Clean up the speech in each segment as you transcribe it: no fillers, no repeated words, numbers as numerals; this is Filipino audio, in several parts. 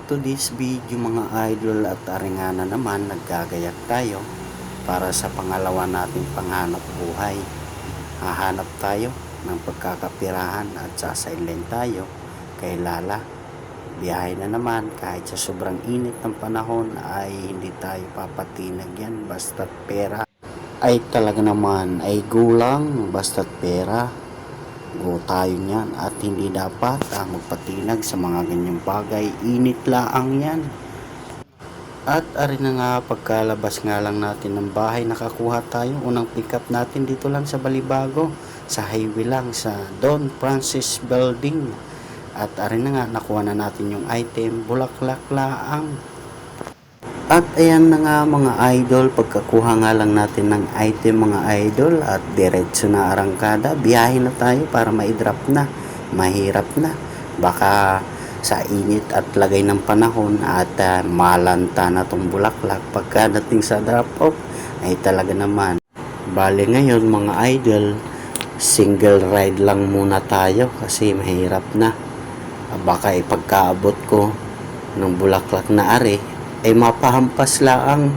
today's video mga idol at aringana naman naggagayak tayo para sa pangalawa nating panghanap buhay. Hahanap tayo ng pagkakapirahan at sasailin tayo kay Lala. Biyahe na naman kahit sa sobrang init ng panahon ay hindi tayo papatinag yan basta't pera ay talaga naman ay gulang basta't pera. Go tayo niyan at hindi dapat magpatinag sa mga ganyang bagay, init laang yan. At arin na nga pagkalabas nga lang natin ng bahay, nakakuha tayo unang pick up natin dito lang sa Balibago, sa highway lang sa Don Francis Building. At arin na nga nakuha na natin yung item, bulaklak laang. At ayan na nga mga idol, pagkakuha nga lang natin ng item mga idol at diretso na arangkada, biyahe na tayo para ma-drop na. Mahirap na, baka sa init at lagay ng panahon at malanta na tong bulaklak pagkadating sa drop off ay talaga naman. Bale ngayon mga idol, single ride lang muna tayo kasi mahirap na. Baka ipagkaabot ko ng bulaklak na ari ay mapahampas laang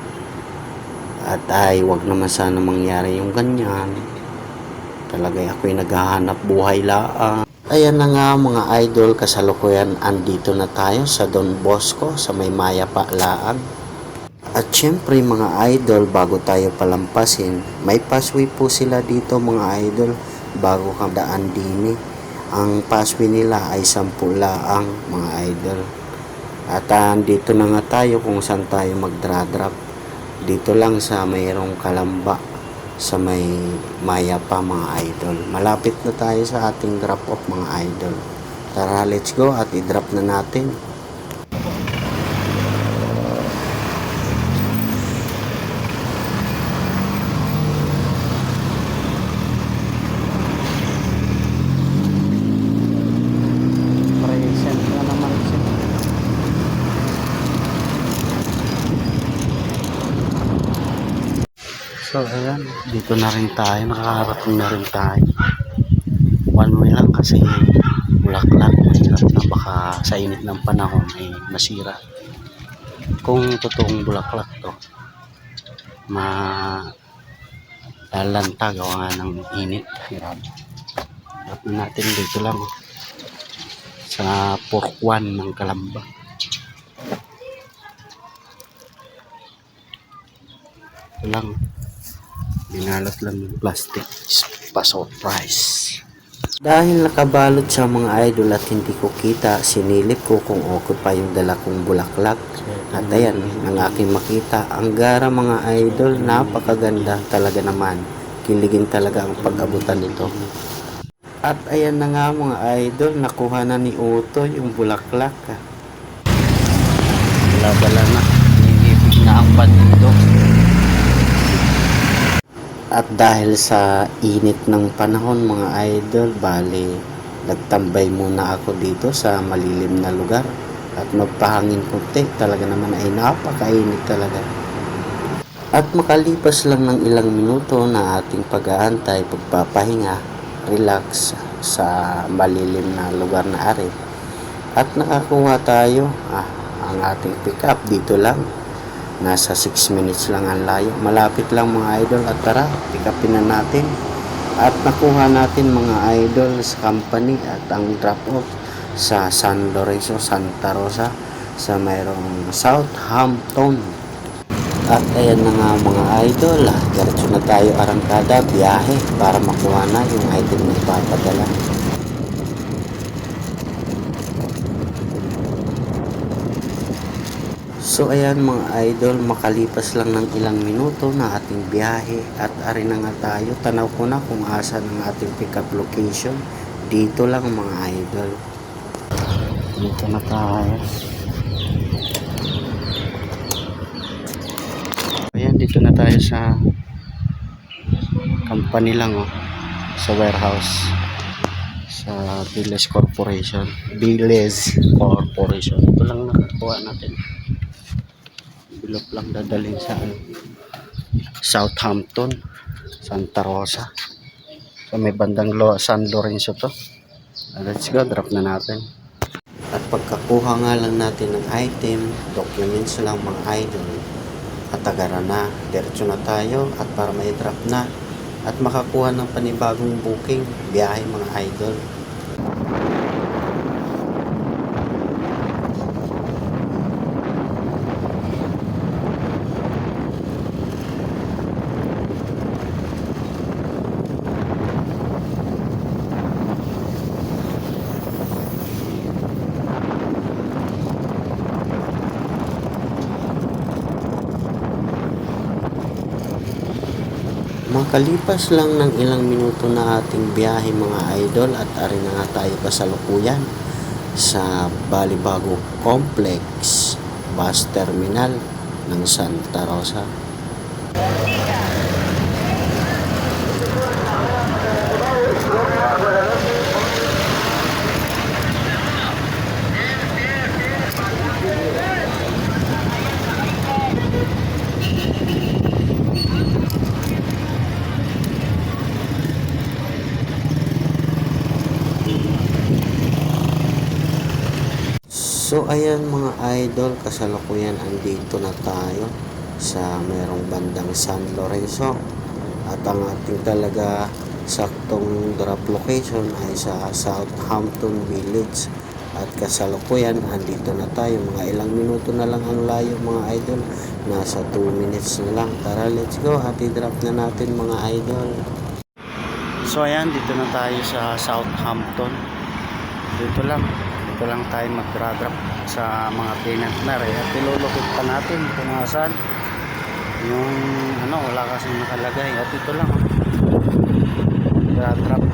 at ay wag naman sana mangyari yung ganyan. Talaga ako'y naghahanap buhay laang. Ayan na nga mga idol, kasalukuyan andito na tayo sa Don Bosco sa may Mayapa laang. At syempre mga idol, bago tayo palampasin, may passway po sila dito mga idol bago kang daan dini. Ang passway nila ay 10 laang mga idol. At dito na nga tayo kung saan tayo magdra-drop. Dito lang sa mayroong Kalamba sa may Mayapa mga idol. Malapit na tayo sa ating drop off mga idol. Tara, let's go at i-drop na natin. Present na naman siya. So ayan, dito na rin tayo, nakakarating na rin tayo. One way lang kasi bulaklak, mahirap na baka sa init ng panahon ay masira. Kung totoong bulaklak to, malalanta gawa nga ng init. Hirap. Hirap na natin dito lang sa Porkwan ng Kalamba. Ito lang. Binalat lang yung plastic pa-surprise. Dahil nakabalot sa mga idol at hindi ko kita, sinilip ko kung okay pa yung dala kong bulaklak. At ayan, ang aking makita, ang gara mga idol, napakaganda talaga naman. Kiligin talaga ang pag-abutan nito. At ayan na nga mga idol, nakuha na ni Uto yung bulaklak. Wala na, nilipig na ang panito. At dahil sa init ng panahon mga idol, bali nagtambay muna ako dito sa malilim na lugar at magpahangin konti. Talaga naman ay napakainit talaga. At makalipas lang ng ilang minuto na ating pag-aantay, pagpapahinga, relax sa malilim na lugar na ari. At nakakuha tayo ang ating pick up dito lang. Nasa 6 minutes lang ang layo. Malapit lang mga idol at tara, pick upin na natin. At nakuha natin mga idol sa company at ang drop off sa San Lorenzo, Santa Rosa sa mayroong Southampton. At ayan na nga mga idol, diretso na tayo arangkada, biyahe para makuha na yung item na ipapadala. So ayan mga idol, makalipas lang ng ilang minuto na ating biyahe at ari na nga tayo. Tanaw ko na kung asan ang ating pick up location. Dito lang mga idol. Dito na tayo. Ayan, dito na tayo sa company lang sa warehouse sa Biles Corporation. Ito lang nakakuha natin. Bilog lang dadalhin sa Southampton, Santa Rosa. So may bandang San Lorenzo to. Let's go, drop na natin. At pagkakuha nga lang natin ng item, documents lang mga idol, at agara na, diretso na tayo at para may drop na at makakuha ng panibagong booking, biyahe mga idol. Makalipas lang ng ilang minuto na ating biyahe mga idol at ari na nga tayo kasalukuyan sa Balibago Complex Bus Terminal ng Santa Rosa. So ayan mga idol, kasalukuyan andito na tayo sa merong bandang San Lorenzo at ang ating talaga saktong drop location ay sa Southampton Village at kasalukuyan andito na tayo, mga ilang minuto na lang ang layo mga idol, nasa 2 minutes na lang. Tara, let's go at i-drop na natin mga idol. So ayan, dito na tayo sa Southampton. Dito lang tayo mag-drop sa mga tenant na rin at ilulukit pa natin kung saan yung wala kasing nakalagay at ito lang drop